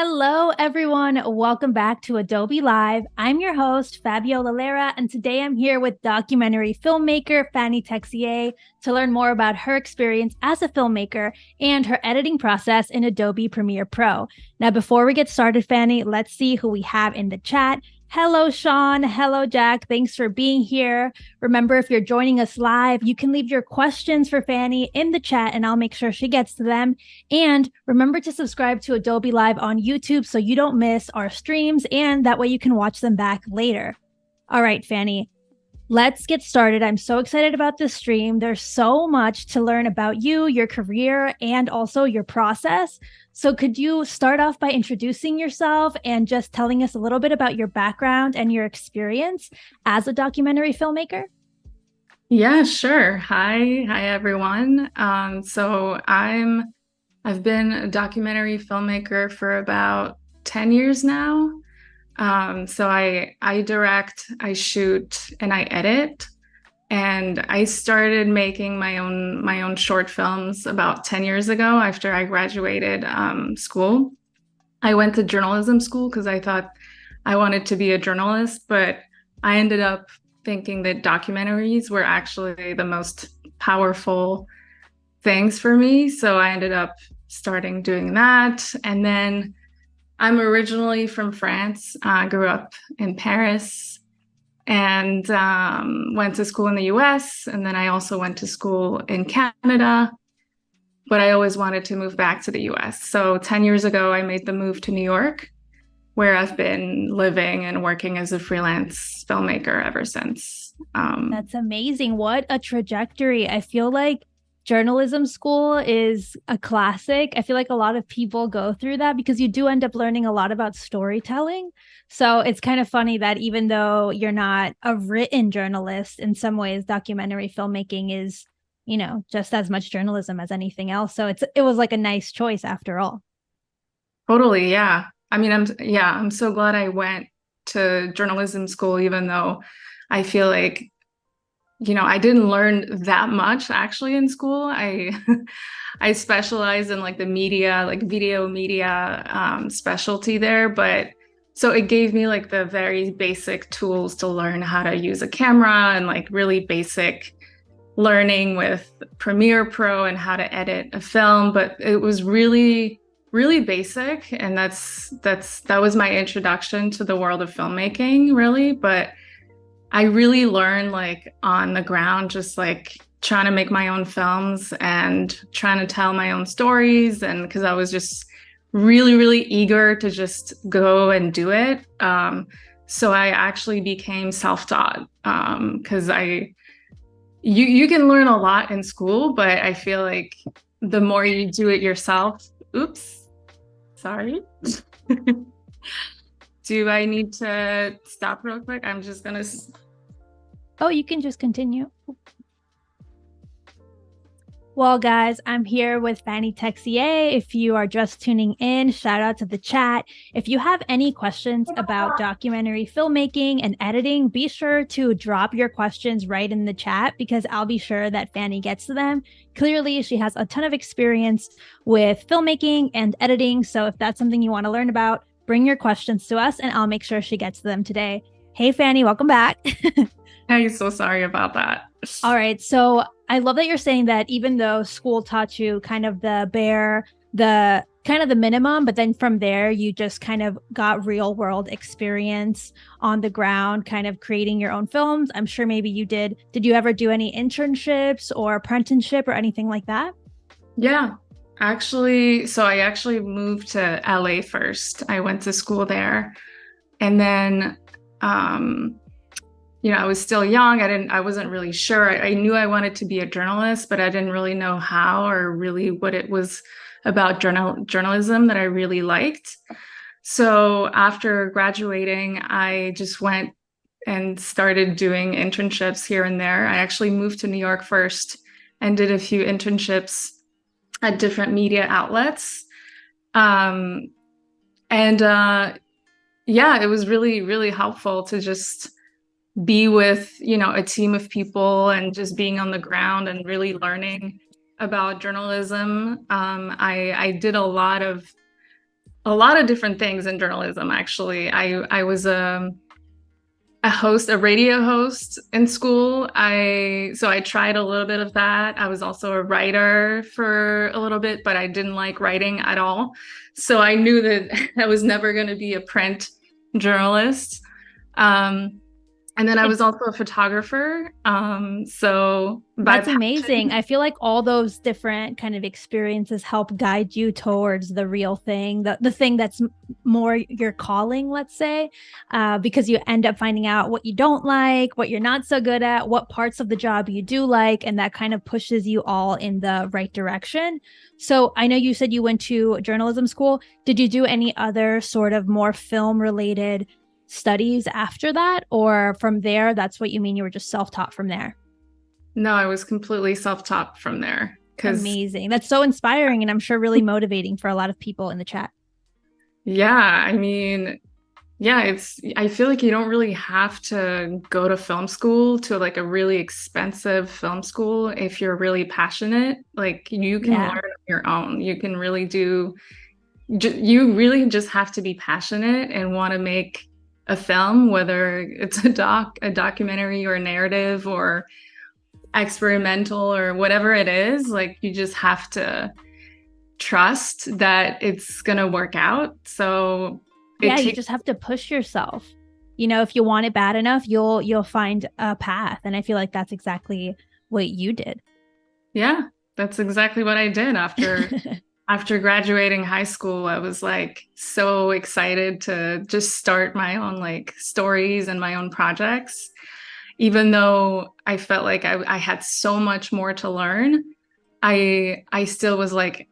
Hello, everyone. Welcome back to Adobe Live. I'm your host, Fabiola Lara, and today I'm here with documentary filmmaker Fanny Texier to learn more about her experience as a filmmaker and her editing process in Adobe Premiere Pro. Now, before we get started, Fanny, let's see who we have in the chat. Hello, Sean. Hello, Jack. Thanks for being here. Remember, if you're joining us live, you can leave your questions for Fanny in the chat and I'll make sure she gets to them. And remember to subscribe to Adobe Live on YouTube so you don't miss our streams and that way you can watch them back later. All right, Fanny, let's get started. I'm so excited about this stream. There's so much to learn about you, your career, and also your process. So could you start off by introducing yourself and just telling us a little bit about your background and your experience as a documentary filmmaker? Yeah, sure. Hi everyone. I've been a documentary filmmaker for about 10 years now. I direct, I shoot, and I edit. And I started making my own short films about 10 years ago after I graduated school. I went to journalism school because I thought I wanted to be a journalist, but I ended up thinking that documentaries were actually the most powerful things for me. So I ended up starting doing that. And then I'm originally from France. I grew up in Paris and went to school in the US. And then I also went to school in Canada, but I always wanted to move back to the US. So 10 years ago, I made the move to New York, where I've been living and working as a freelance filmmaker ever since. That's amazing. What a trajectory. I feel like journalism school is a classic. I feel like a lot of people go through that because you do end up learning a lot about storytelling. So it's kind of funny that even though you're not a written journalist, in some ways, documentary filmmaking is, just as much journalism as anything else. So it was like a nice choice after all. Totally, yeah. I mean, I'm so glad I went to journalism school, even though I feel like, I didn't learn that much actually in school. I specialized in like the media, like video media specialty there, but so it gave me like the very basic tools to learn how to use a camera and like really basic learning with Premiere Pro and how to edit a film, but it was really basic, and that was my introduction to the world of filmmaking, really. But I really learned like on the ground, just like trying to make my own films and trying to tell my own stories, and because I was just really eager to just go and do it. So I actually became self-taught because you can learn a lot in school, but I feel like the more you do it yourself, oops, sorry. Do I need to stop real quick? I'm just gonna. Oh, you can just continue. Well, guys, I'm here with Fanny Texier. If you are just tuning in, shout out to the chat. If you have any questions about documentary filmmaking and editing, be sure to drop your questions right in the chat because I'll be sure that Fanny gets to them. Clearly, she has a ton of experience with filmmaking and editing. So if that's something you want to learn about, bring your questions to us and I'll make sure she gets to them today. Hey, Fanny, welcome back. I'm so sorry about that. All right. So I love that you're saying that even though school taught you kind of the minimum, but then from there, you just kind of got real world experience on the ground, kind of creating your own films. I'm sure maybe you did. Did you ever do any internships or apprenticeship or anything like that? Yeah, actually, so I actually moved to LA first. I went to school there, and then I was still young. I wasn't really sure. I knew I wanted to be a journalist, but I didn't really know how or really what it was about journalism that I really liked. So after graduating, I just went and started doing internships here and there. I actually moved to New York first and did a few internships at different media outlets. Yeah, it was really helpful to just be with, a team of people and just being on the ground and really learning about journalism. I did a lot of A lot of different things in journalism, actually. I was a radio host in school. I tried a little bit of that. I was also a writer for a little bit, but I didn't like writing at all. So I knew that I was never going to be a print journalist. Um, and then I was also a photographer. So by That's passion, amazing. I feel like all those different kind of experiences help guide you towards the real thing, the thing that's more your calling, let's say, because you end up finding out what you don't like, what you're not so good at, what parts of the job you do like, and that kind of pushes you all in the right direction. So I know you said you went to journalism school. Did you do any other sort of more film related studies after that? Or from there, that's what you mean you were just self taught from there? no, I was completely self-taught from there because Amazing. That's so inspiring and I'm sure really motivating for a lot of people in the chat. yeah, I mean, yeah, I feel like you don't really have to go to film school to like a really expensive film school if you're really passionate. Like you can learn Yeah. on your own. You can really you really just have to be passionate and want to make a film, whether it's a documentary or a narrative or experimental or whatever it is. Like you just have to trust that it's gonna work out. So it Yeah, you takes just have to push yourself. You know, if you want it bad enough, you'll find a path. And I feel like that's exactly what you did. Yeah, that's exactly what I did after graduating high school. I was like so excited to just start my own like stories and my own projects. Even though I felt like I had so much more to learn, I still was like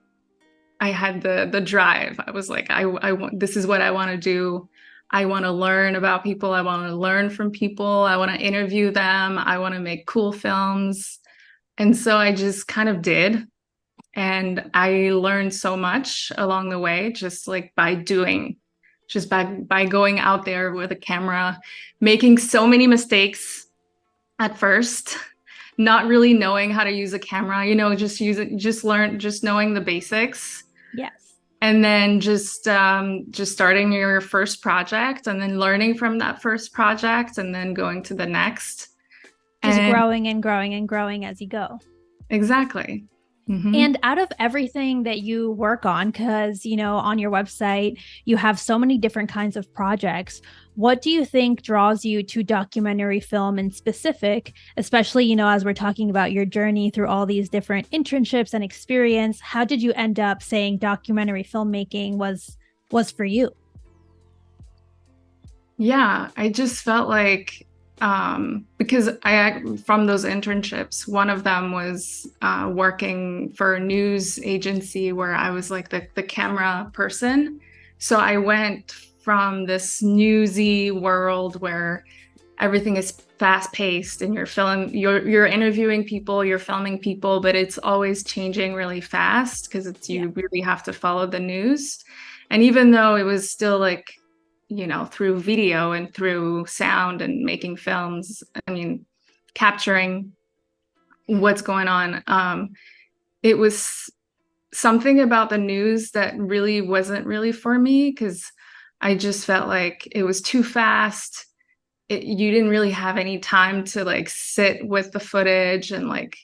I had the drive. I was like I want this is what I want to do. I want to learn about people. I want to learn from people. I want to interview them. I want to make cool films. And so I just kind of did. And I learned so much along the way, just like by doing, just by going out there with a camera, making so many mistakes at first, not really knowing how to use a camera, just knowing the basics. Yes. And then just starting your first project and then learning from that first project and then going to the next. Just And growing and growing and growing as you go. exactly. Mm-hmm. And out of everything that you work on, because, you know, on your website, you have so many different kinds of projects. What do you think draws you to documentary film in specific, especially, you know, as we're talking about your journey through all these different internships and experience? How did you end up saying documentary filmmaking was for you? Yeah, I just felt like because from those internships, one of them was working for a news agency where I was like the camera person. So I went from this newsy world where everything is fast paced and you're interviewing people, you're filming people, but it's always changing really fast because Yeah. you really have to follow the news. And even though it was still like through video and through sound and making films, I mean, capturing what's going on. It was something about the news that really wasn't really for me because I just felt like it was too fast. You didn't really have any time to like sit with the footage and like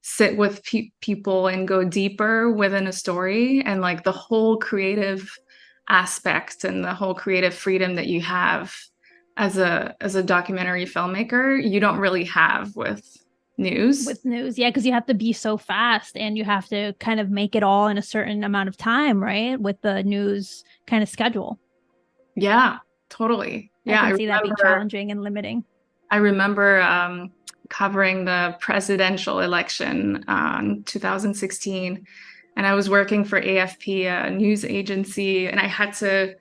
sit with people and go deeper within a story and like the whole creative aspect and the whole creative freedom that you have as a documentary filmmaker, you don't really have with news. With news. Yeah, because you have to be so fast and you have to kind of make it all in a certain amount of time, right? With the news kind of schedule. Yeah, totally. I Yeah, can see that being challenging and limiting. I remember covering the presidential election in 2016, and I was working for AFP, a news agency, and I had to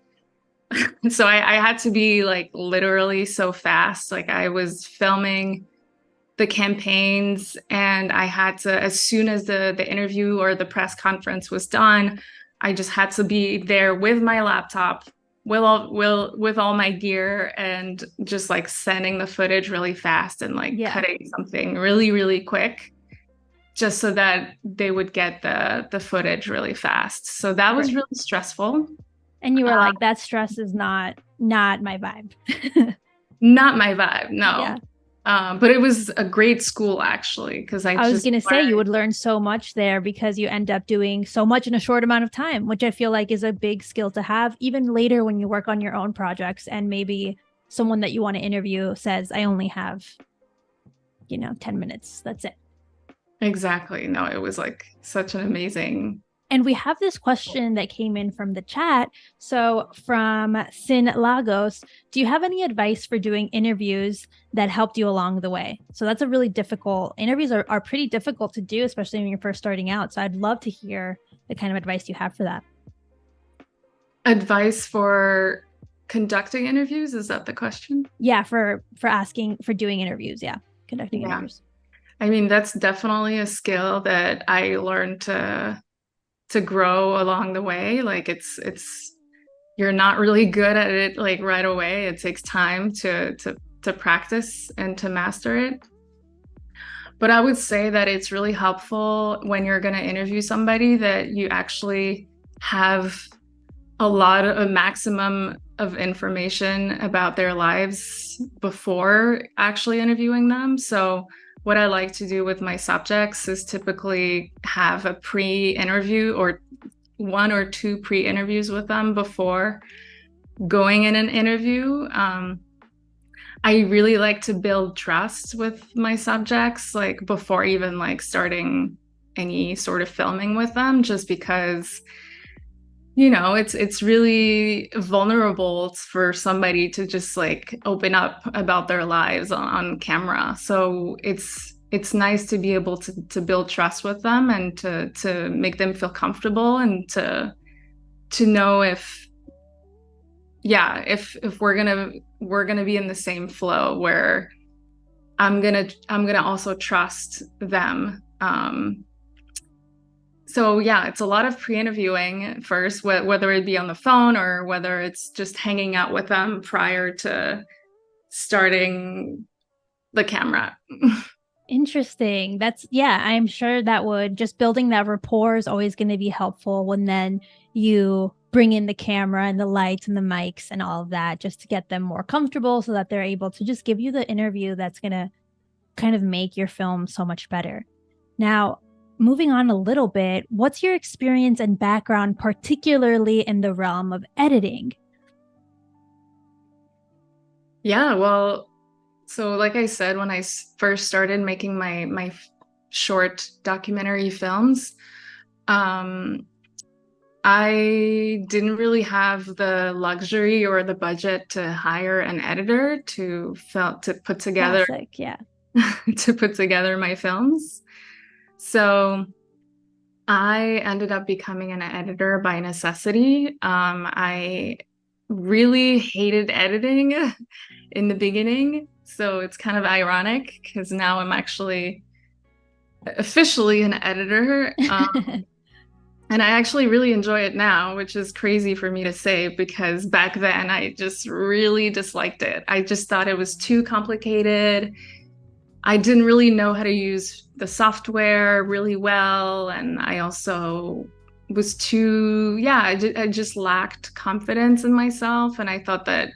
so I had to be like literally so fast. Like I was filming the campaigns and I had to, as soon as the interview or the press conference was done, I just had to be there with my laptop, with all my gear and just like sending the footage really fast and like Yeah. cutting something really, really quick just so that they would get the footage really fast. So that was Right. really stressful. And you were like, that stress is not my vibe. Not my vibe, no. Yeah. But it was a great school actually, because I I was just going to say you would learn so much there because you end up doing so much in a short amount of time, which I feel like is a big skill to have even later when you work on your own projects and maybe someone that you want to interview says, I only have, 10 minutes. That's it. Exactly. No, it was like such an amazing. And we have this question that came in from the chat. So from Sin Lagos, do you have any advice for doing interviews that helped you along the way? So that's a really difficult, interviews are pretty difficult to do, especially when you're first starting out. So I'd love to hear the kind of advice you have for that. Advice for conducting interviews? Is that the question? Yeah, for doing interviews. Yeah, conducting interviews. I mean, that's definitely a skill that I learned to grow along the way. Like it's you're not really good at it like right away. It takes time to practice and to master it. But I would say that it's really helpful when you're going to interview somebody that you actually have a maximum of information about their lives before actually interviewing them. So what I like to do with my subjects is typically have a pre-interview or 1 or 2 pre-interviews with them before going in an interview. I really like to build trust with my subjects, like before even like starting any sort of filming with them, just because it's really vulnerable for somebody to just like open up about their lives on camera. So it's nice to be able to build trust with them and to make them feel comfortable and to know if we're gonna be in the same flow where I'm gonna also trust them. So yeah, it's a lot of pre-interviewing first, whether it be on the phone or whether it's just hanging out with them prior to starting the camera. Interesting. I'm sure that would just building that rapport is always going to be helpful when then you bring in the camera and the lights and the mics and all of that just to get them more comfortable so that they're able to just give you the interview that's going to kind of make your film so much better. Now, moving on a little bit, what's your experience and background, particularly in the realm of editing? Yeah, well, so like I said, when I first started making my short documentary films, I didn't really have the luxury or the budget to hire an editor to put together Classic, yeah. to put together my films. So I ended up becoming an editor by necessity. I really hated editing in the beginning. So it's kind of ironic because now I'm actually officially an editor. And I actually really enjoy it now, which is crazy for me to say because back then I just really disliked it. I just thought it was too complicated. I didn't really know how to use the software really well. And I also was I just lacked confidence in myself. And I thought that,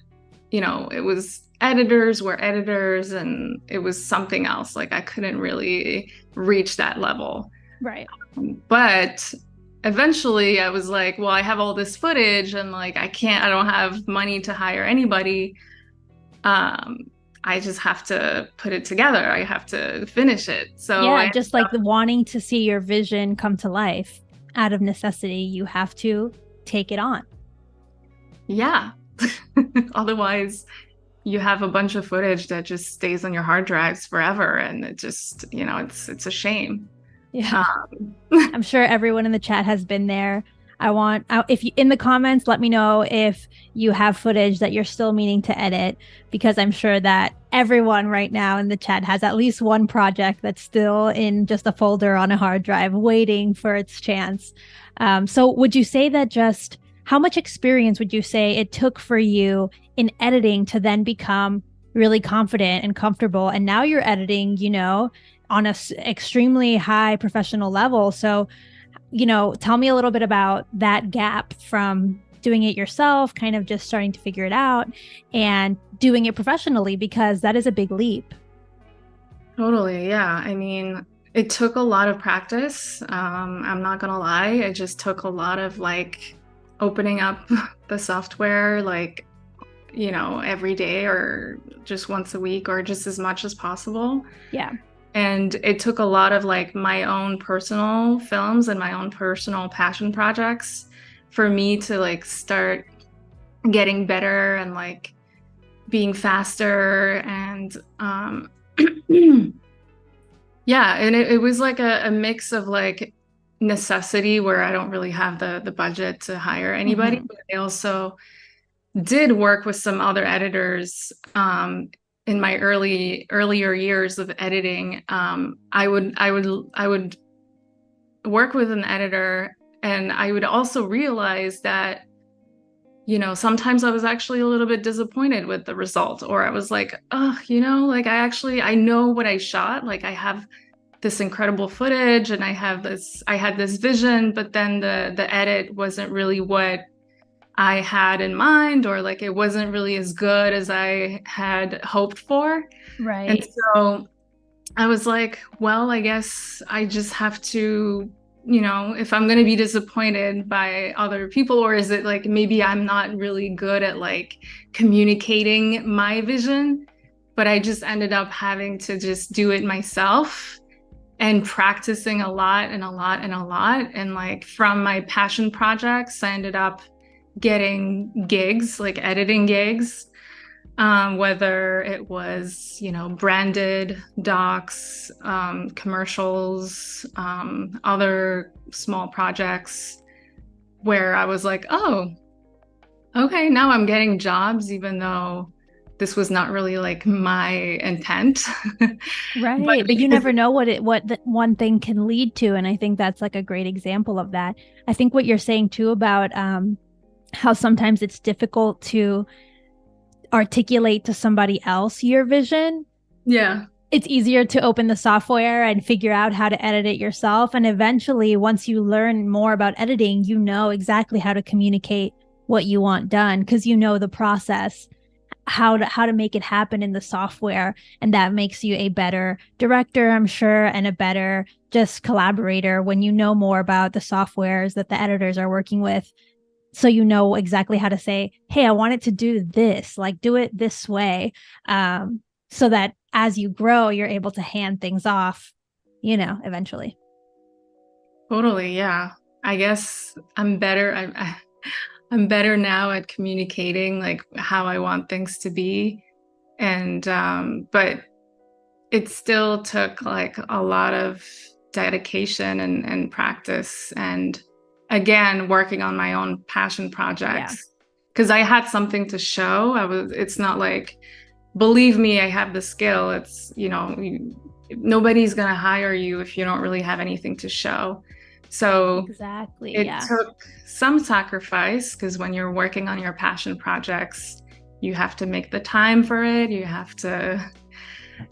it was editors were editors and it was something else. Like I couldn't really reach that level. Right. But eventually I was like, well, I have all this footage and like, I don't have money to hire anybody. I just have to put it together. I have to finish it. So yeah, just like wanting to see your vision come to life out of necessity, you have to take it on. Yeah. Otherwise, you have a bunch of footage that just stays on your hard drives forever. And it just, it's a shame. Yeah. I'm sure everyone in the chat has been there. If you in the comments, let me know if you have footage that you're still meaning to edit, because I'm sure that everyone right now in the chat has at least one project that's still in just a folder on a hard drive waiting for its chance. So would you say that how much experience would you say it took for you in editing to then become really confident and comfortable? And now you're editing, on a extremely high professional level. So tell me a little bit about that gap from doing it yourself, kind of just starting to figure it out and doing it professionally, because that is a big leap. Totally, yeah. I mean, it took a lot of practice. I'm not gonna lie. It just took a lot of like opening up the software, like, every day or just once a week or just as much as possible. Yeah. And it took a lot of like my own personal films and my own personal passion projects for me to like start getting better and like being faster and yeah, and it was like a mix of like necessity where I don't really have the budget to hire anybody, Mm-hmm. but I also did work with some other editors in my earlier years of editing. I would work with an editor, and I would also realize that sometimes I was actually a little bit disappointed with the result, or I was like, oh, like I know what I shot. Like I have this incredible footage and I had this vision, but then the edit wasn't really what I had in mind, or like it wasn't really as good as I had hoped for. And Right. so I was like, well, I guess I just have to, if I'm going to be disappointed by other people, or is it like maybe I'm not really good at like communicating my vision, but I just ended up having to just do it myself and practicing a lot and a lot and a lot. And like from my passion projects, I ended up getting gigs, like editing gigs, whether it was, branded docs, commercials, other small projects where I was like, oh, okay, now I'm getting jobs, even though this was not really like my intent. But Right. But you because, never know what the one thing can lead to. And I think that's like a great example of that. I think what you're saying too about how sometimes it's difficult to articulate to somebody else your vision. yeah, It's easier to open the software and figure out how to edit it yourself. And eventually, once you learn more about editing, you know exactly how to communicate what you want done because you know the process, how to make it happen in the software. And that makes you a better director, I'm sure, and a better just collaborator when you know more about the softwares that the editors are working with. So you know exactly how to say, hey, I want it to do this, like do it this way. So that as you grow, you're able to hand things off, eventually. totally. Yeah. I guess I'm better. I'm better now at communicating like how I want things to be. And but it still took like a lot of dedication and practice and again working on my own passion Yeah. projects because I had something to show. It's not like, believe me, I have the skill. It's, nobody's gonna hire you if you don't really have anything to show. So Exactly. it Yeah. took some sacrifice because when you're working on your passion projects, you have to make the time for it. You have to,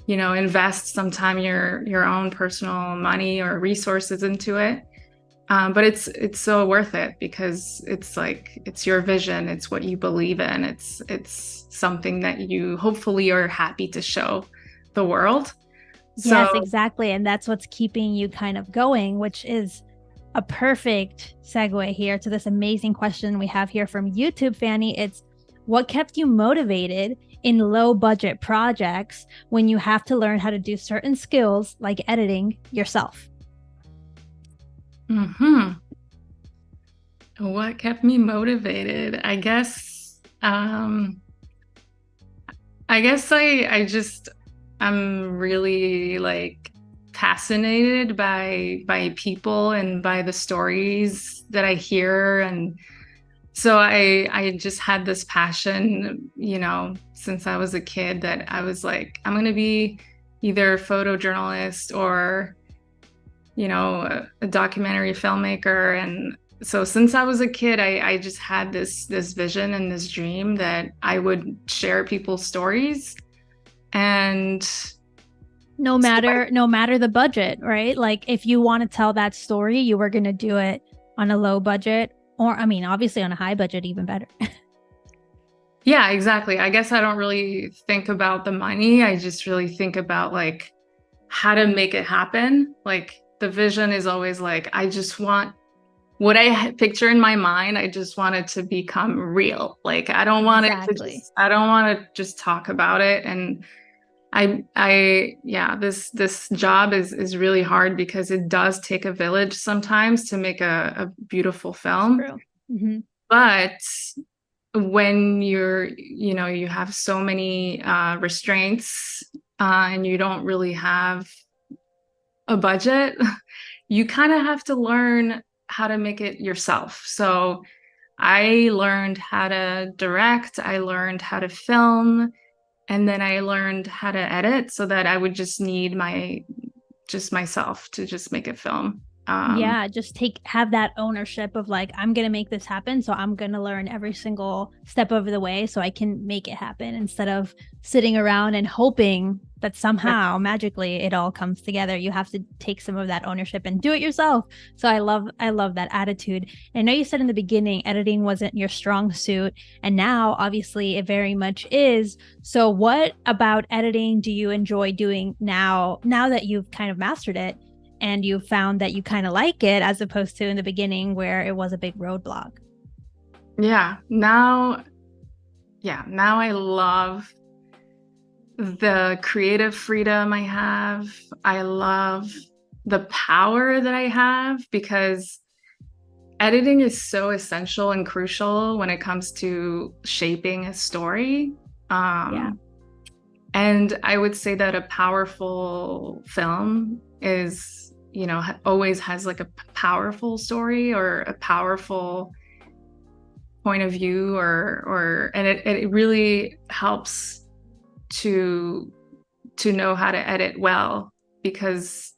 invest some time, your own personal money or resources into it. But it's so worth it because it's like it's your vision, it's what you believe in, it's something that you hopefully are happy to show the world. Yes, So exactly. And that's what's keeping you kind of going, which is a perfect segue here to this amazing question we have here from YouTube, Fanny. It's what kept you motivated in low budget projects when you have to learn how to do certain skills like editing yourself? what kept me motivated? I guess I just I'm really like fascinated by people and by the stories that I hear. And so I just had this passion, since I was a kid that I was like, I'm gonna be either a photojournalist or, a documentary filmmaker. And so since I was a kid, I just had this vision and this dream that I would share people's stories. And No so matter no matter the budget, right? Like if you want to tell that story, you were going to do it on a low budget Or, I mean, obviously on a high budget, even better. Yeah, exactly. I guess I don't really think about the money. I just really think about like how to make it happen. Like the vision is always like, I just want what I picture in my mind. I just want it to become real. Like Exactly. I don't want to just talk about it. And yeah, this job is really hard because it does take a village sometimes to make a beautiful It's film. true. Hmm. But when you have so many restraints and you don't really have a budget, you kind of have to learn how to make it yourself. So I learned how to direct, I learned how to film, and then I learned how to edit so that I would just need myself to just make a film. Yeah, just have that ownership of like, I'm going to make this happen. So I'm going to learn every single step of the way so I can make it happen instead of sitting around and hoping that somehow magically it all comes together. You have to take some of that ownership and do it yourself. So I love that attitude. And I know you said in the beginning editing wasn't your strong suit, and now obviously it very much is. So what about editing do you enjoy doing now that you've kind of mastered it? And you found that you kind of like it as opposed to in the beginning where it was a big roadblock. Yeah, now I love the creative freedom I have. I love the power that I have because editing is so essential and crucial when it comes to shaping a story. Yeah. And I would say that a powerful film is, always has like a powerful story or a powerful point of view and it really helps to know how to edit well because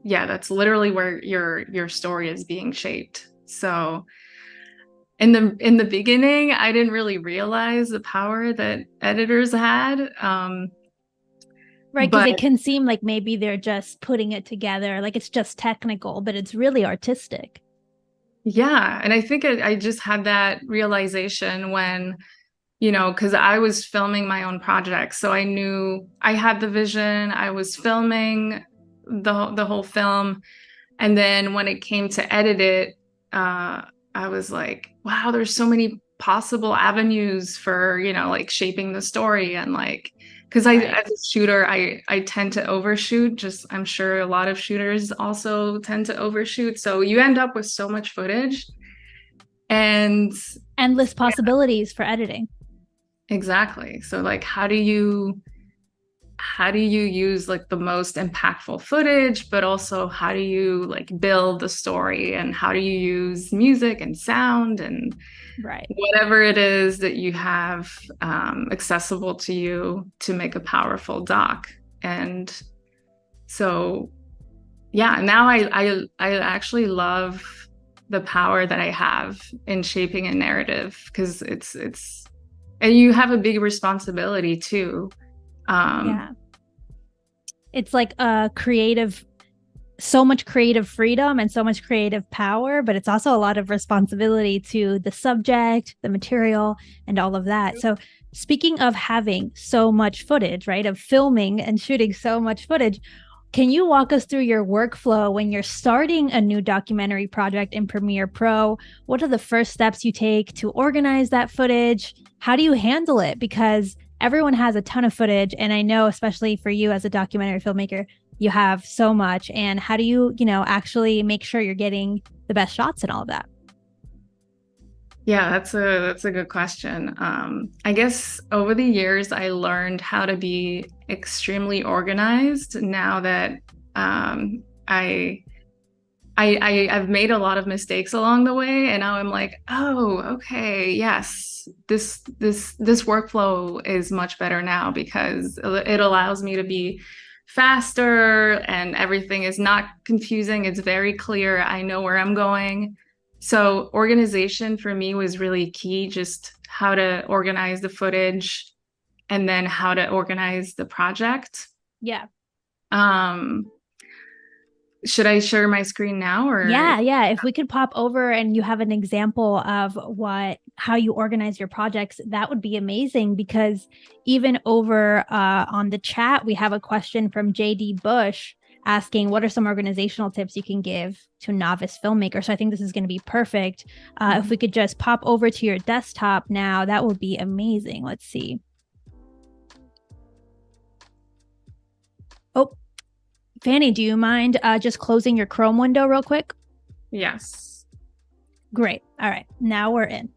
yeah, that's literally where your story is being shaped. So in the beginning, I didn't really realize the power that editors had. Right. Because But it can seem like maybe they're just putting it together, like it's just technical, but it's really artistic. yeah, and I think I just had that realization when, because I was filming my own project. So I knew I had the vision, I was filming the whole film. And then when it came to edit it, I was like, wow, there's so many possible avenues for, like shaping the story and like, because Right. as a shooter, I tend to overshoot. Just I'm sure a lot of shooters also tend to overshoot. So you end up with so much footage. And Endless yeah, possibilities for editing. exactly. So like how do you use like the most impactful footage, but also how do you like build the story and how do you use music and sound and Right. whatever it is that you have accessible to you to make a powerful doc. And so yeah, now I actually love the power that I have in shaping a narrative because it's and you have a big responsibility too. um Yeah. It's like a creative, so much creative freedom and so much creative power, but it's also a lot of responsibility to the subject, the material, and all of that. So, speaking of having so much footage, right, of filming and shooting so much footage, can you walk us through your workflow when you're starting a new documentary project in Premiere Pro? What are the first steps you take to organize that footage? How do you handle it? Because everyone has a ton of footage. And I know, especially for you as a documentary filmmaker, you have so much. And how do you, actually make sure you're getting the best shots and all of that? Yeah, that's a good question. I guess over the years, I learned how to be extremely organized now that I've made a lot of mistakes along the way, and now I'm like, oh, okay, yes, this workflow is much better now because it allows me to be faster and everything is not confusing. It's very clear. I know where I'm going. So organization for me was really key, just how to organize the footage and then how to organize the project. Yeah. Um, Should I share my screen now or? Yeah. If we could pop over and you have an example of how you organize your projects, that would be amazing. Because even over on the chat, we have a question from JD Bush asking, what are some organizational tips you can give to a novice filmmaker? So I think this is going to be perfect. If we could just pop over to your desktop now, that would be amazing. Let's see. Oh, Fanny, do you mind just closing your Chrome window real quick? Yes. Great. All right. Now we're in.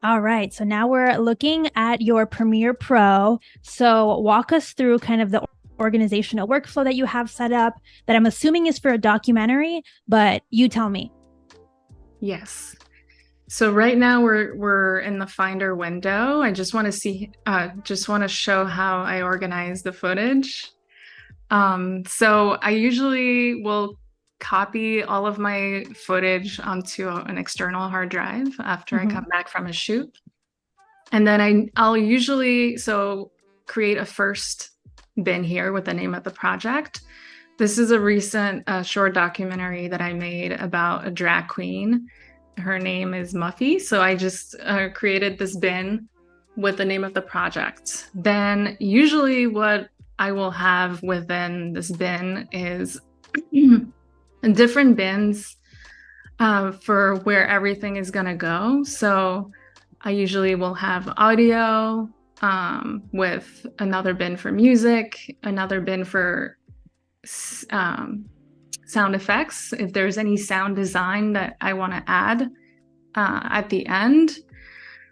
All right. So now we're looking at your Premiere Pro. So walk us through kind of the organizational workflow that you have set up that I'm assuming is for a documentary, but you tell me. Yes. So right now we're in the Finder window. I just want to show how I organize the footage. So I usually will copy all of my footage onto an external hard drive after I come back from a shoot. And then I'll usually create a first bin here with the name of the project. This is a recent short documentary that I made about a drag queen. Her name is Muffy. So I just created this bin with the name of the project. Then usually what I will have within this bin is different bins for where everything is going to go. So I usually will have audio with another bin for music, another bin for sound effects, if there's any sound design that I want to add at the end.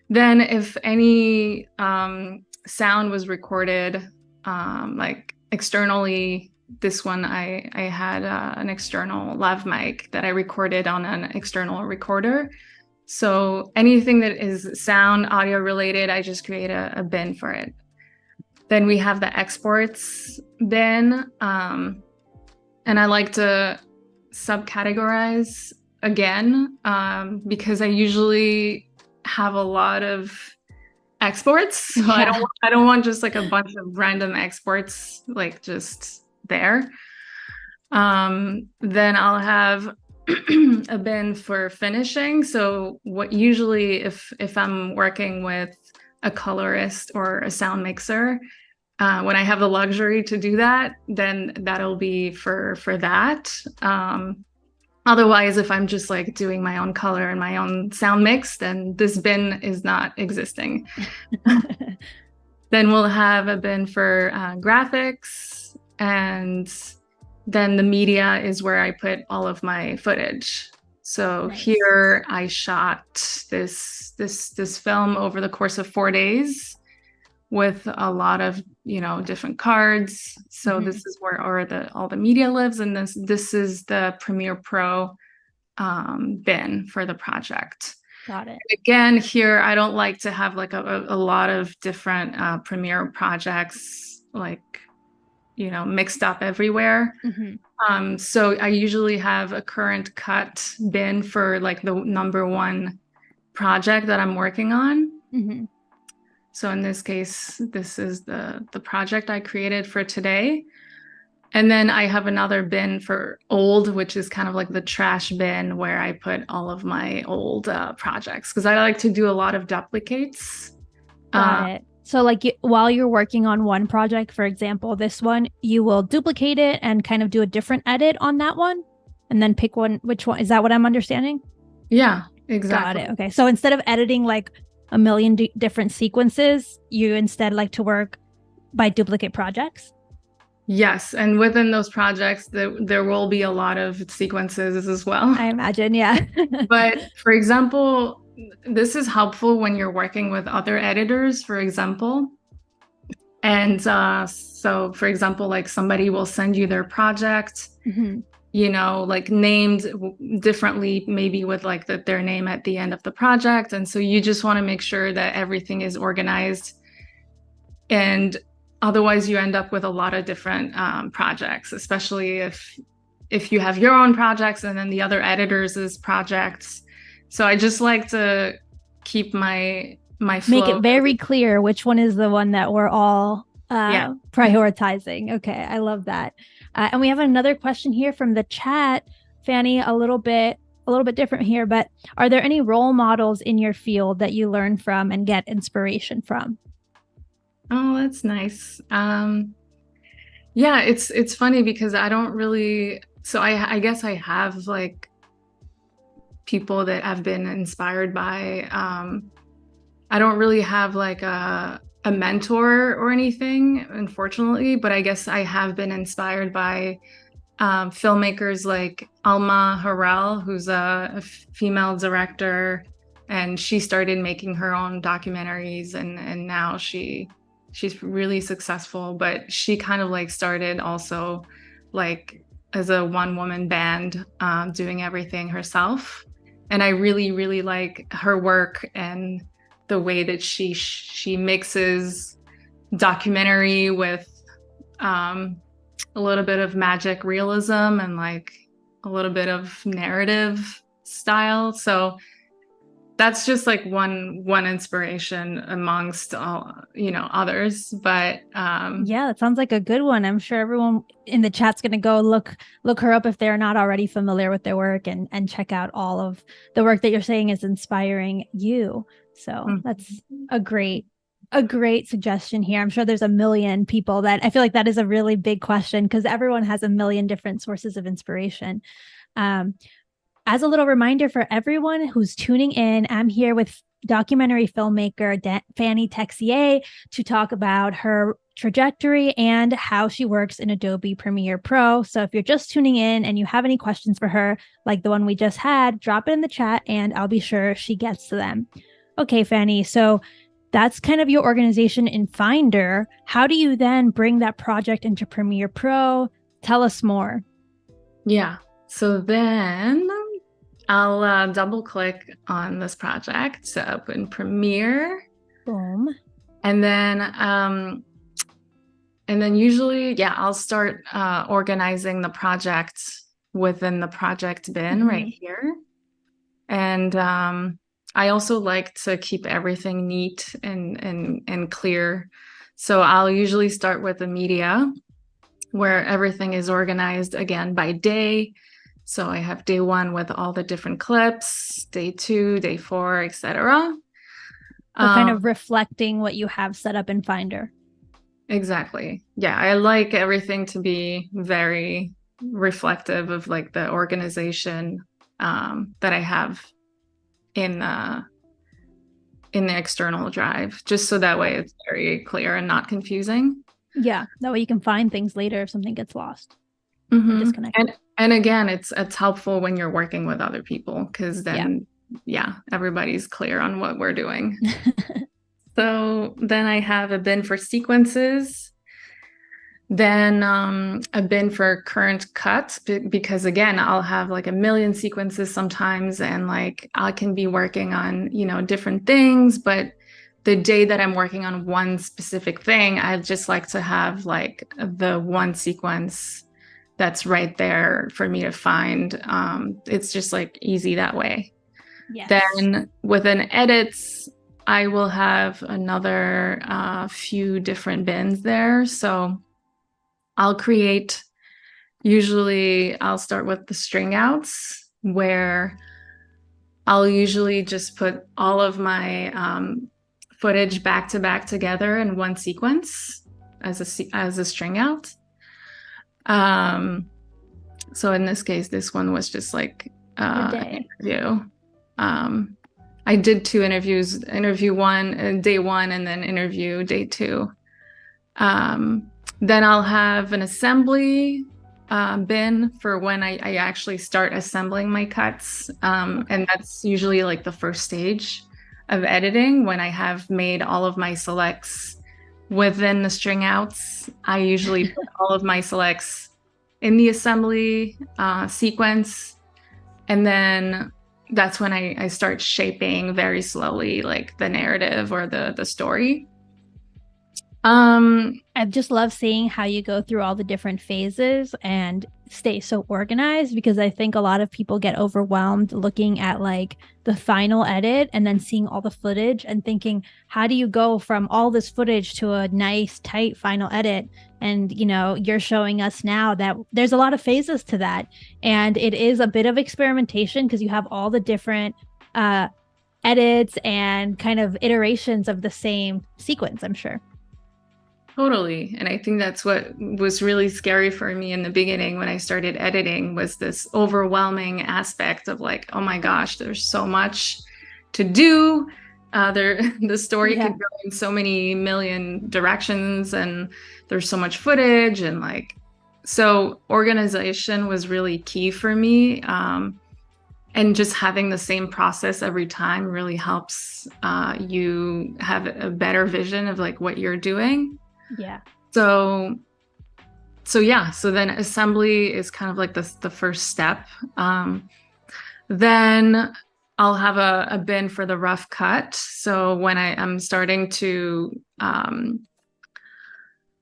Then if any sound was recorded like externally, this one I had an external lav mic that I recorded on an external recorder. So anything that is sound, audio related, I just create a bin for it. Then we have the exports bin. And I like to subcategorize again because I usually have a lot of exports. So I don't want just like a bunch of random exports like just there. Then I'll have a bin for finishing. So what usually if I'm working with a colorist or a sound mixer, when I have the luxury to do that, then that'll be for that. Otherwise, if I'm just like doing my own color and my own sound mix, then this bin is not existing. Then we'll have a bin for graphics, and then the media is where I put all of my footage. So nice. Here I shot this film over the course of 4 days with a lot of different cards. So this is where all the media lives, and this is the Premiere Pro bin for the project. Got it. Again, here I don't like to have like a lot of different Premiere projects like mixed up everywhere. So I usually have a current cut bin for like the number one project that I'm working on. So in this case, this is the project I created for today. And then I have another bin for old, which is kind of like the trash bin where I put all of my old projects, because I like to do a lot of duplicates. Got it. So like while you're working on one project, for example, this one, you will duplicate it and kind of do a different edit on that one and then pick one. Which one? Is that what I'm understanding? Yeah, exactly. Got it. Okay. So instead of editing like a million different sequences, you instead like to work by duplicate projects? Yes. And within those projects, there will be a lot of sequences as well. I imagine, yeah. But for example, this is helpful when you're working with other editors, for example. And so, for example, like somebody will send you their project, like named differently, maybe with like their name at the end of the project. And so you just want to make sure that everything is organized. And otherwise you end up with a lot of different projects, especially if you have your own projects and then the other editors' projects. So I just like to keep my flow. Make it very clear which one is the one that we're all Yeah. prioritizing. Okay, I love that. And we have another question here from the chat, Fanny. A little bit different here, but are there any role models in your field that you learn from and get inspiration from? Oh, that's nice. Yeah, it's funny because I don't really, so I guess I have like people that I've been inspired by. I don't really have like a mentor or anything, unfortunately, but I guess I have been inspired by filmmakers like Alma Harrell, who's a female director, and she started making her own documentaries, and now she's really successful. But she kind of like started also like as a one-woman band, doing everything herself, and I really really like her work and the way that she mixes documentary with a little bit of magic realism and like a little bit of narrative style. So that's just like one inspiration amongst all, others. But Yeah, that sounds like a good one. I'm sure everyone in the chat's going to go look her up if they're not already familiar with their work and check out all of the work that you're saying is inspiring you. So that's a great suggestion here. I'm sure there's a million people that I feel like that is a really big question because everyone has a million different sources of inspiration. As a little reminder for everyone who's tuning in, I'm here with documentary filmmaker Fanny Texier to talk about her trajectory and how she works in Adobe Premiere Pro. So if you're just tuning in and you have any questions for her, like the one we just had, drop it in the chat and I'll be sure she gets to them. Okay, Fanny. So that's kind of your organization in Finder. How do you then bring that project into Premiere Pro? Tell us more. Yeah. So then I'll double click on this project to open Premiere. Boom. And then usually, yeah, I'll start organizing the project within the project bin right here. And I also like to keep everything neat and clear. So I'll usually start with the media where everything is organized again by day. So I have day 1 with all the different clips, day 2, day 4, etc. So kind of reflecting what you have set up in Finder. Exactly. Yeah, I like everything to be very reflective of like the organization that I have in the external drive, just so that way it's very clear and not confusing. Yeah, that way you can find things later if something gets lost. And again, it's helpful when you're working with other people because then everybody's clear on what we're doing. So then I have a bin for sequences, then a bin for current cuts, because again, I'll have like a million sequences sometimes, and like I can be working on, different things, but the day that I'm working on one specific thing, I just like to have like the one sequence that's right there for me to find. It's just like easy that way. Yes. Then within edits, I will have another few different bins there. So usually I'll start with the string outs, where I'll usually just put all of my footage back to back together in one sequence as a string out. So in this case, this one was just like an interview. I did 2 interviews, interview 1, day 1, and then interview day 2. Then I'll have an assembly bin for when I actually start assembling my cuts. And that's usually like the first stage of editing, when I have made all of my selects within the string outs. I usually put all of my selects in the assembly sequence. And then that's when I start shaping very slowly like the narrative or the story. I just love seeing how you go through all the different phases and stay so organized, because I think a lot of people get overwhelmed looking at like the final edit and then seeing all the footage and thinking, how do you go from all this footage to a nice, tight final edit? And, you know, you're showing us now that there's a lot of phases to that. And it is a bit of experimentation because you have all the different edits and kind of iterations of the same sequence, I'm sure. Totally. And I think that's what was really scary for me in the beginning when I started editing, was this overwhelming aspect of like, oh my gosh, there's so much to do. The story Yeah. could go in so many million directions, and there's so much footage, and like, so organization was really key for me. And just having the same process every time really helps you have a better vision of like what you're doing. Yeah. So so then assembly is kind of like the first step. Then I'll have a bin for the rough cut. So when I'm starting to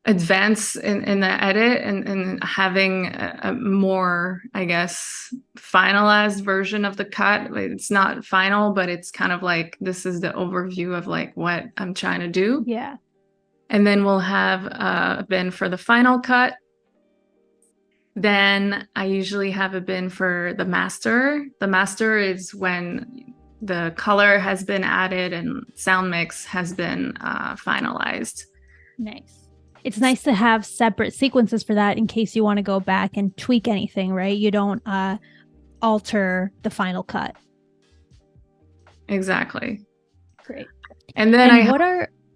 advance in the edit, and having a more, I guess, finalized version of the cut. It's not final, but it's kind of like, this is the overview of like what I'm trying to do. Yeah. And then we'll have a bin for the final cut. Then I usually have a bin for the master. The master is when the color has been added and sound mix has been finalized. Nice. It's nice to have separate sequences for that in case you want to go back and tweak anything, right? You don't alter the final cut. Exactly. Great. And then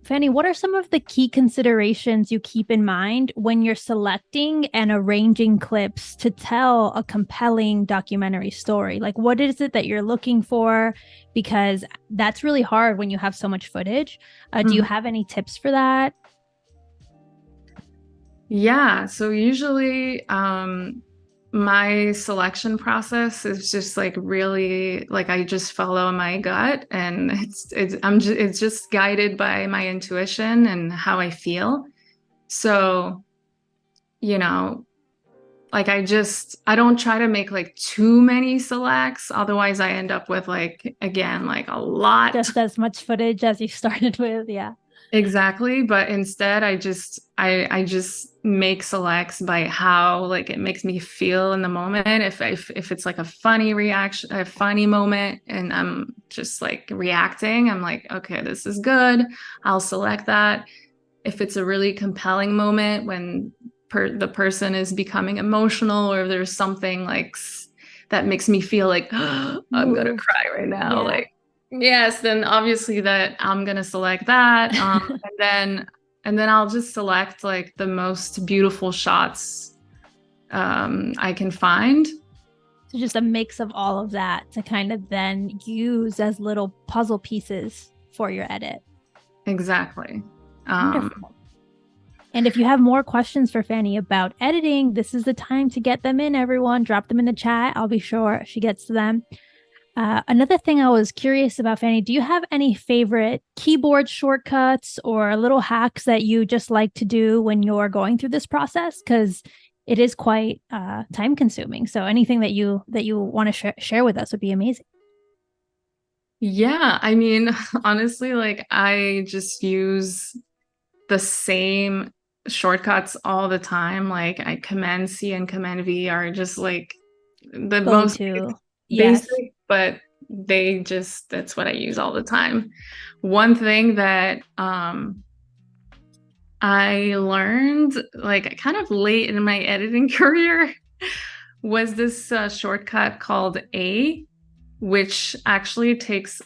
Fanny, what are some of the key considerations you keep in mind when you're selecting and arranging clips to tell a compelling documentary story? Like, what is it that you're looking for? Because that's really hard when you have so much footage. Do you have any tips for that? Yeah, so usually my selection process is just like really like, I just follow my gut, and it's just guided by my intuition and how I feel. So, you know, like I don't try to make like too many selects, otherwise I end up with like, again, like a lot. Just as much footage as you started with, yeah. Exactly, but instead I just make selects by how like it makes me feel in the moment. If it's like a funny reaction, a funny moment, and I'm just like reacting, I'm like, okay, this is good, I'll select that. If it's a really compelling moment when the person is becoming emotional, or there's something like that makes me feel like I'm gonna cry right now, Yeah. like, yes, then obviously that I'm gonna select that. And then I'll just select like the most beautiful shots I can find. So just a mix of all of that to kind of then use as little puzzle pieces for your edit. Exactly. Wonderful. And if you have more questions for Fanny about editing, this is the time to get them in, everyone. Drop them in the chat. I'll be sure she gets to them. Another thing I was curious about, Fanny, do you have any favorite keyboard shortcuts or little hacks that you just like to do when you're going through this process? Because it is quite time consuming. So anything that you want to share with us would be amazing. Yeah, I mean, honestly, like I just use the same shortcuts all the time. Like I Command C and Command V are just like the most basic, but that's what I use all the time. One thing that I learned like kind of late in my editing career was this shortcut called A, which actually takes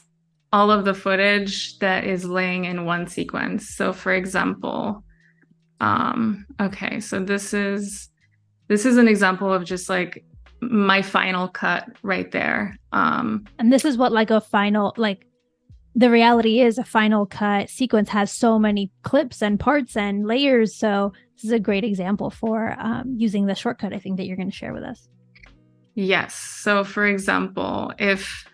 all of the footage that is laying in one sequence. So for example, okay, so this is an example of just like my final cut right there. And this is what like a final, like the reality is a final cut sequence has so many clips and parts and layers. So this is a great example for using the shortcut, I think, that you're going to share with us. Yes. So for example, if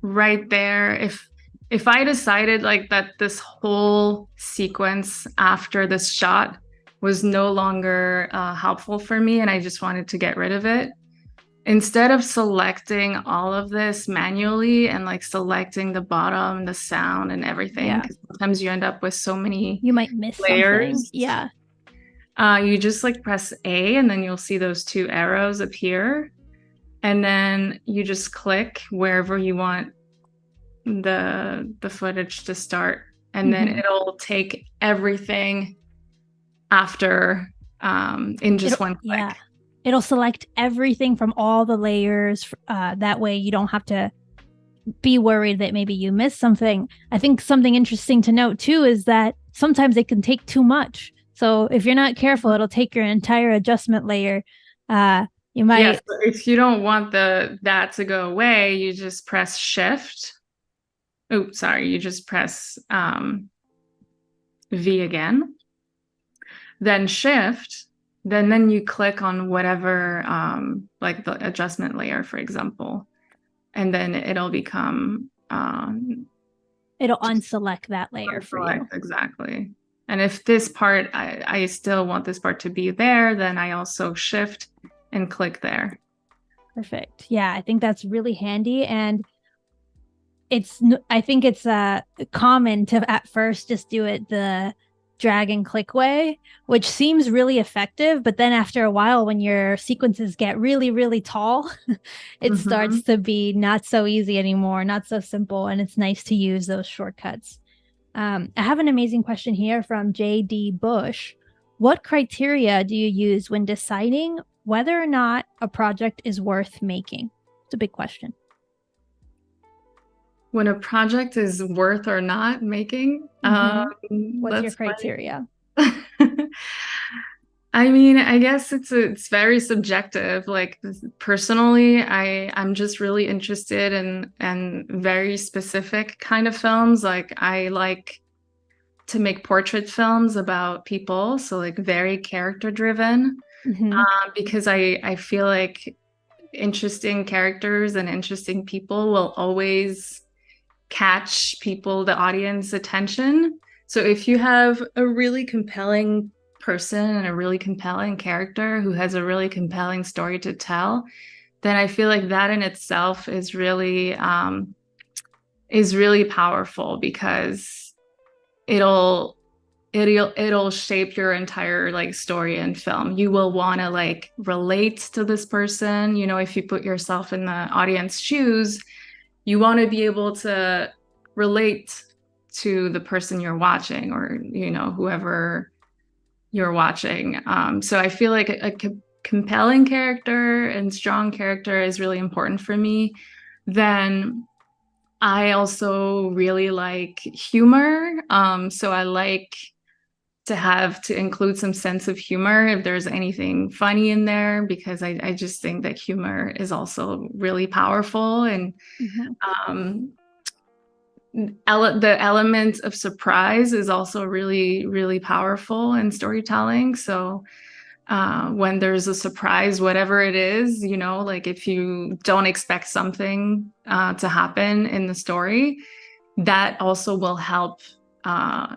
right there, if if I decided like that this whole sequence after this shot was no longer helpful for me and I just wanted to get rid of it, instead of selecting all of this manually and like selecting the bottom, the sound and everything, because sometimes you end up with so many you might miss layers. something. Yeah. You just like press A and then you'll see those two arrows appear. And then you just click wherever you want the footage to start. And then it'll take everything after in just one click. Yeah. It'll select everything from all the layers. That way you don't have to be worried that maybe you missed something. I think something interesting to note too is that sometimes it can take too much. So if you're not careful, it'll take your entire adjustment layer. You might. Yeah, so if you don't want that to go away, you just press Shift. Oh, sorry, you just press V again. Then Shift. Then you click on whatever, like the adjustment layer, for example, and then it'll become. It'll unselect that layer for you. Exactly. And if this part, I still want this part to be there, then I also Shift and click there. Perfect. Yeah, I think that's really handy. And I think it's common to at first just do it the drag and click way, which seems really effective. But then after a while, when your sequences get really, really tall, it starts to be not so easy anymore, not so simple. And it's nice to use those shortcuts. I have an amazing question here from J.D. Bush. What criteria do you use when deciding whether or not a project is worth making? It's a big question. When a project is worth or not making, what's your criteria? I mean, I guess it's very subjective. Like personally, I'm just really interested in very specific kind of films. Like I like to make portrait films about people, so like very character driven, because I feel like interesting characters and interesting people will always catch the audience attention. So if you have a really compelling person and a really compelling character who has a really compelling story to tell, then I feel like that in itself is really powerful, because it'll shape your entire like story and film. You will want to like relate to this person. You know, if you put yourself in the audience shoes, you want to be able to relate to the person you're watching, or, you know, whoever you're watching. So I feel like a compelling character and strong character is really important for me. Then I also really like humor. So I like to include some sense of humor if there's anything funny in there, because I just think that humor is also really powerful. And the element of surprise is also really, really powerful in storytelling. So when there's a surprise, whatever it is, you know, like if you don't expect something to happen in the story, that also will help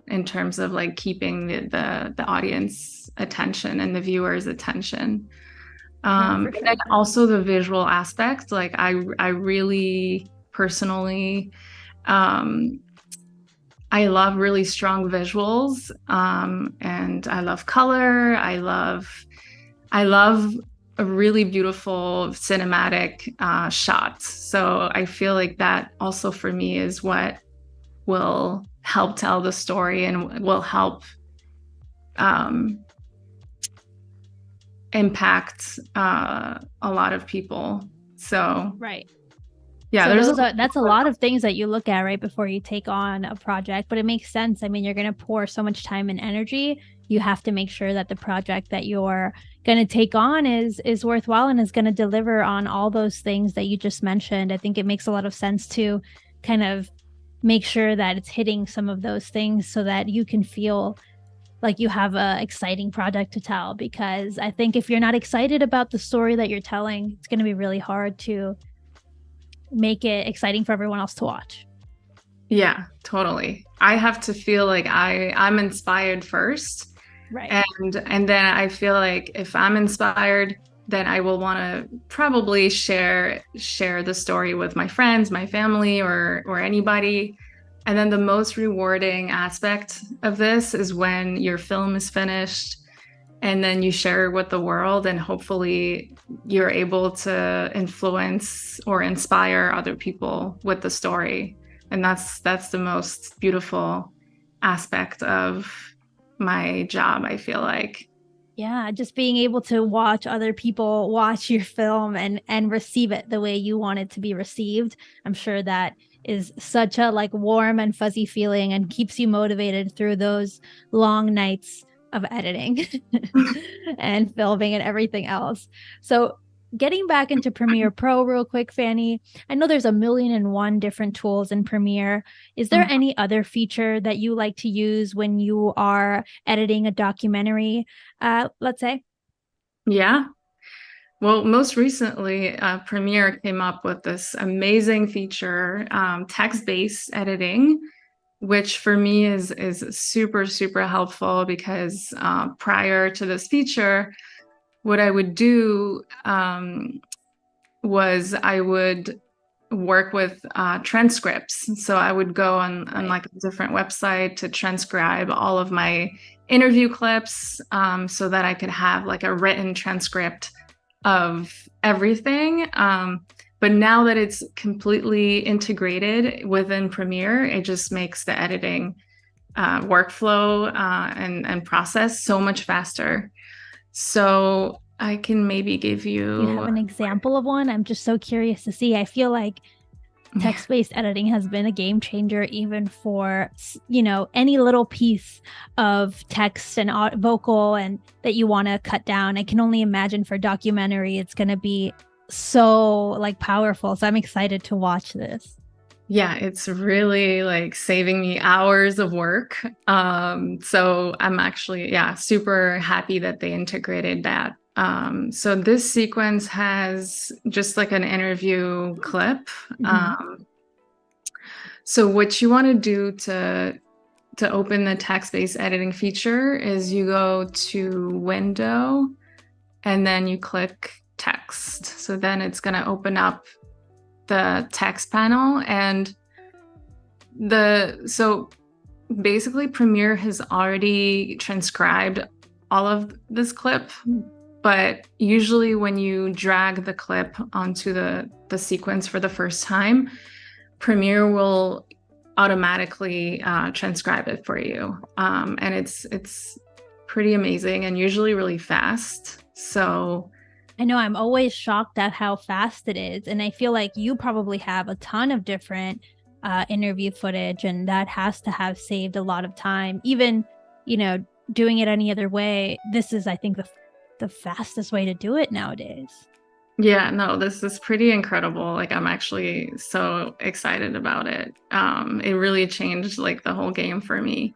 in terms of like keeping the audience attention and the viewer's attention. And then also the visual aspect. Like I really personally, I love really strong visuals, and I love color. I love a really beautiful cinematic shots. So I feel like that also for me is what will help tell the story and will help impact a lot of people. So yeah, so that's a lot of things that you look at right before you take on a project, but it makes sense. I mean, you're going to pour so much time and energy. You have to make sure that the project that you're going to take on is worthwhile and is going to deliver on all those things that you just mentioned. I think it makes a lot of sense to kind of make sure that it's hitting some of those things so that you can feel like you have an exciting project to tell. Because I think if you're not excited about the story that you're telling, it's going to be really hard to make it exciting for everyone else to watch. Yeah, totally. I have to feel like I'm inspired first. Right. And then I feel like if I'm inspired, then I will want to probably share the story with my friends, my family, or anybody. And then the most rewarding aspect of this is when your film is finished and then you share it with the world, and hopefully you're able to influence or inspire other people with the story. And that's the most beautiful aspect of my job, I feel like. Yeah, just being able to watch other people watch your film and receive it the way you want it to be received. I'm sure that is such a like warm and fuzzy feeling and keeps you motivated through those long nights of editing and filming and everything else. So getting back into Premiere Pro real quick, Fanny, I know there's a million and one different tools in Premiere. Is there any other feature that you like to use when you are editing a documentary, let's say? Yeah. Well, most recently, Premiere came up with this amazing feature, text-based editing, which for me is super, super helpful because prior to this feature, what I would do was I would work with transcripts. So I would go on like a different website to transcribe all of my interview clips so that I could have like a written transcript of everything. But now that it's completely integrated within Premiere, it just makes the editing workflow and process so much faster. So I can maybe give Do you have you. an example of one? I'm just so curious to see. I feel like text-based editing has been a game changer even for, you know, any little piece of text and vocal and that you want to cut down. I can only imagine for documentary it's going to be so like powerful. So I'm excited to watch this. Yeah, it's really like saving me hours of work. So I'm actually, yeah, super happy that they integrated that. So this sequence has just like an interview clip. So what you want to do to open the text-based editing feature is you go to Window and then you click Text. So then it's going to open up the text panel, and so basically Premiere has already transcribed all of this clip, but usually when you drag the clip onto the sequence for the first time, Premiere will automatically transcribe it for you, and it's pretty amazing and usually really fast. So I know I'm always shocked at how fast it is. And I feel like you probably have a ton of different interview footage, and that has to have saved a lot of time. Even, you know, doing it any other way, this is, I think, the fastest way to do it nowadays. yeah, no, this is pretty incredible. Like I'm actually so excited about it. It really changed like the whole game for me.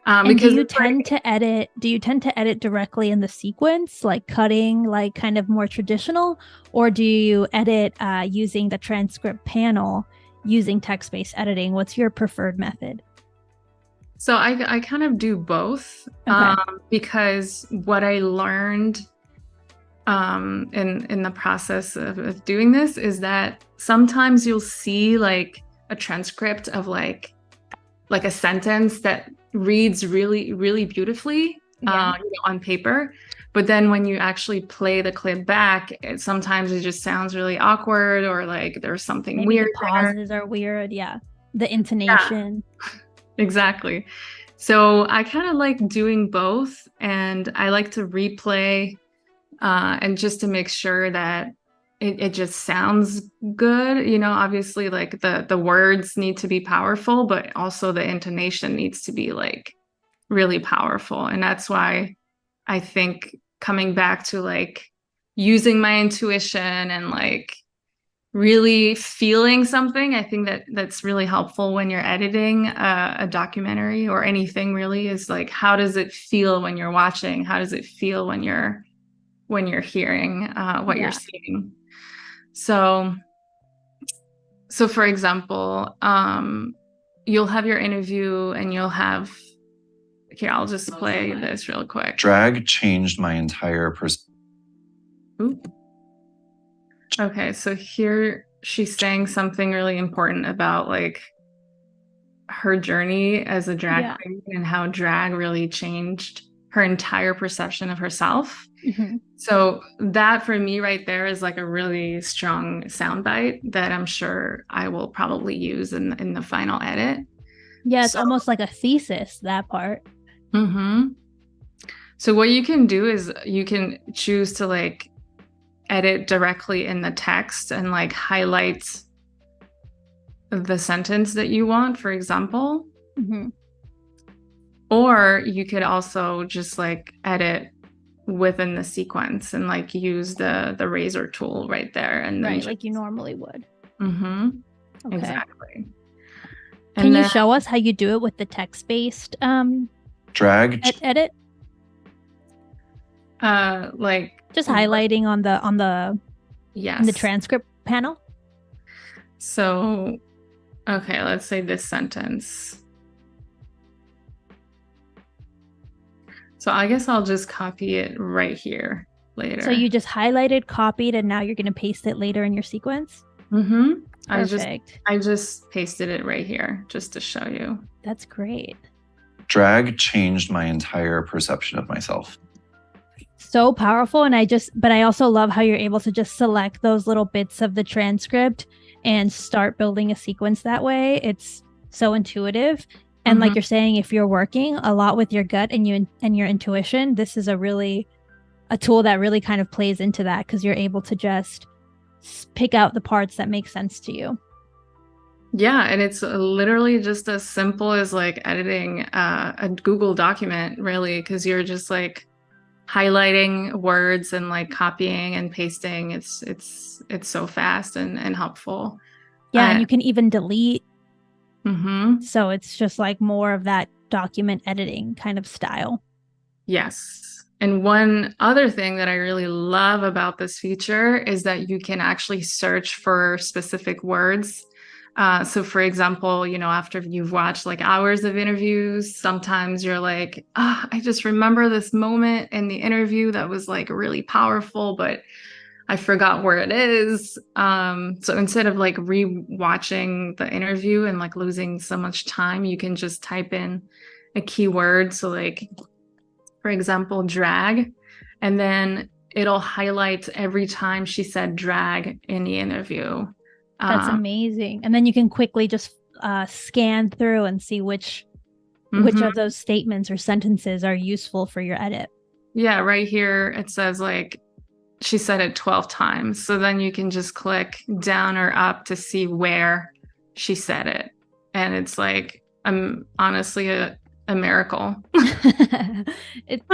And Because do you tend to edit directly in the sequence, like cutting, like kind of more traditional, or do you edit using the transcript panel using text-based editing? What's your preferred method? so I kind of do both, Okay. because what I learned in the process of doing this is that sometimes you'll see like a transcript of like a sentence that reads really, really beautifully on paper. But then when you actually play the clip back, sometimes it just sounds really awkward, or like there's something Maybe the weird there. pauses are weird. Yeah. The Yeah, intonation. exactly. So I kind of like doing both, and I like to replay and just to make sure that it just sounds good. You know, obviously like the words need to be powerful, but also the intonation needs to be like really powerful. And that's why I think coming back to like using my intuition and like really feeling something, I think that that's really helpful when you're editing a documentary or anything really, is like how does it feel when you're watching? How does it feel when you're hearing what you're Yeah. seeing? So for example, you'll have your interview and you'll have, here, I'll just play this real quick. Drag changed my entire Okay, so here she's saying something really important about like her journey as a drag queen and how drag really changed her entire perception of herself. So that for me right there is like a really strong soundbite that I'm sure I will probably use in the final edit. Yeah, it's almost like a thesis, that part. So what you can do is you can choose to like edit directly in the text and like highlight the sentence that you want, for example. Or you could also just like edit within the sequence and like use the razor tool right there, and then like you normally would. Okay. Exactly. And can you show us how you do it with the text-based drag edit? Like just highlighting on the yes, in the transcript panel. So okay, let's say this sentence. So I guess I'll just copy it right here later. So you just highlighted, copied, and now you're going to paste it later in your sequence? Perfect. I just pasted it right here just to show you. That's great. Drag changed my entire perception of myself. So powerful. And but I also love how you're able to just select those little bits of the transcript and start building a sequence that way. It's so intuitive. And like you're saying, if you're working a lot with your gut and your intuition, this is a tool that really kind of plays into that, because you're able to just pick out the parts that make sense to you. Yeah, and it's literally just as simple as like editing a Google document, really, because you're just like highlighting words and like copying and pasting. It's so fast and helpful. Yeah, and you can even delete. So it's just like more of that document editing kind of style. Yes. And one other thing that I really love about this feature is that you can actually search for specific words. So for example, after you've watched like hours of interviews, sometimes you're like, I just remember this moment in the interview that was like really powerful, but I forgot where it is. So instead of like re-watching the interview and like losing so much time, you can just type in a keyword. So like, for example, drag, and then it'll highlight every time she said drag in the interview. That's amazing. And then you can quickly just scan through and see which of those statements or sentences are useful for your edit. Yeah, right here it says like she said it 12 times. So then you can just click down or up to see where she said it. And it's like, honestly a miracle.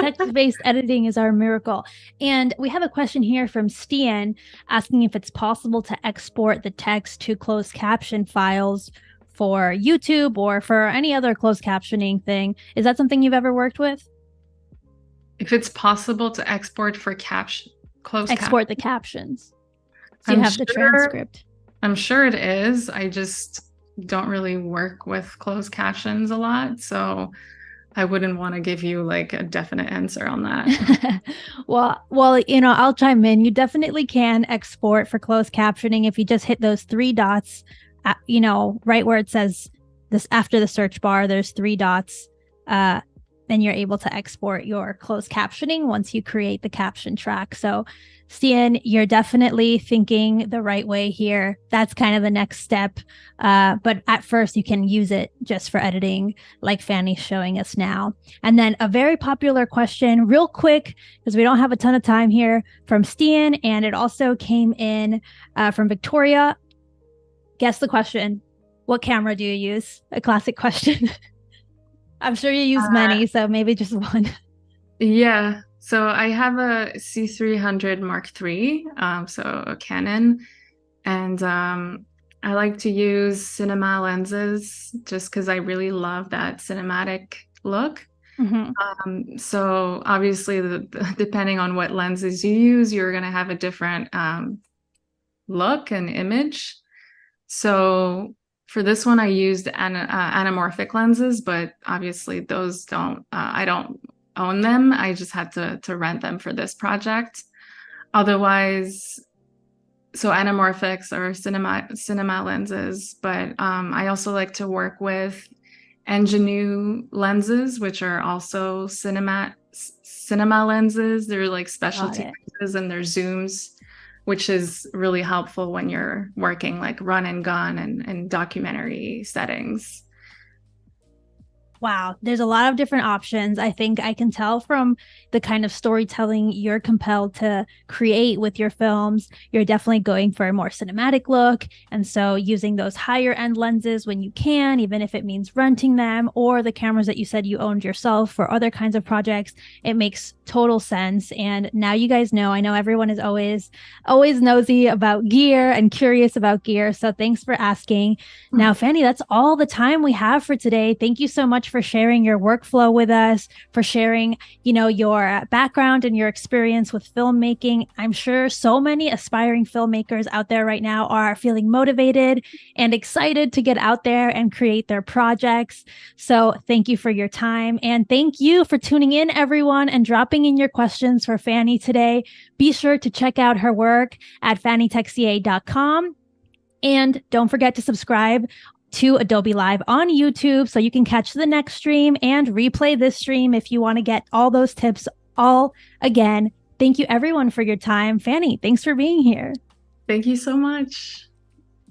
Text-based editing is our miracle. And we have a question here from Stian asking if it's possible to export the text to closed caption files for YouTube or for any other closed captioning thing. Is that something you've ever worked with? If it's possible to export for export the captions. So you have the transcript. I'm sure it is. I just don't really work with closed captions a lot, so I wouldn't want to give you like a definite answer on that. well, I'll chime in. You definitely can export for closed captioning if you just hit those three dots, right where it says this after the search bar, there's three dots. Then you're able to export your closed captioning once you create the caption track. So, Stian, you're definitely thinking the right way here. That's kind of the next step. But at first, you can use it just for editing, like Fanny's showing us now. And then a very popular question, real quick, because we don't have a ton of time here, from Stian, and it also came in from Victoria. Guess the question. What camera do you use? A classic question. I'm sure you use many, so maybe just one. Yeah. So I have a C300 Mark III, so a Canon, and I like to use cinema lenses just because I really love that cinematic look. So obviously, depending on what lenses you use, you're going to have a different look and image. So For this one, I used anamorphic lenses, but obviously those don't, I don't own them. I just had to rent them for this project. Otherwise, so anamorphics are cinema lenses, but I also like to work with Ingenue lenses, which are also cinema lenses. They're like specialty lenses and they're zooms, which is really helpful when you're working like run and gun and documentary settings. Wow, there's a lot of different options. I think I can tell from the kind of storytelling you're compelled to create with your films. You're definitely going for a more cinematic look. And so using those higher end lenses when you can, even if it means renting them, or the cameras that you said you owned yourself for other kinds of projects, it makes total sense. And now you guys know, I know everyone is always nosy about gear and curious about gear. So thanks for asking. Now, Fanny, that's all the time we have for today. Thank you so much for sharing your workflow with us, for sharing, your background and your experience with filmmaking. I'm sure so many aspiring filmmakers out there right now are feeling motivated and excited to get out there and create their projects. So thank you for your time. And thank you for tuning in, everyone, and dropping in your questions for Fanny today. Be sure to check out her work at fannytexier.com. And don't forget to subscribe to Adobe Live on YouTube so you can catch the next stream and replay this stream if you want to get all those tips all again. Thank you, everyone, for your time. Fanny, thanks for being here. Thank you so much.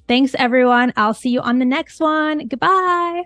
Thanks, everyone. I'll see you on the next one. Goodbye.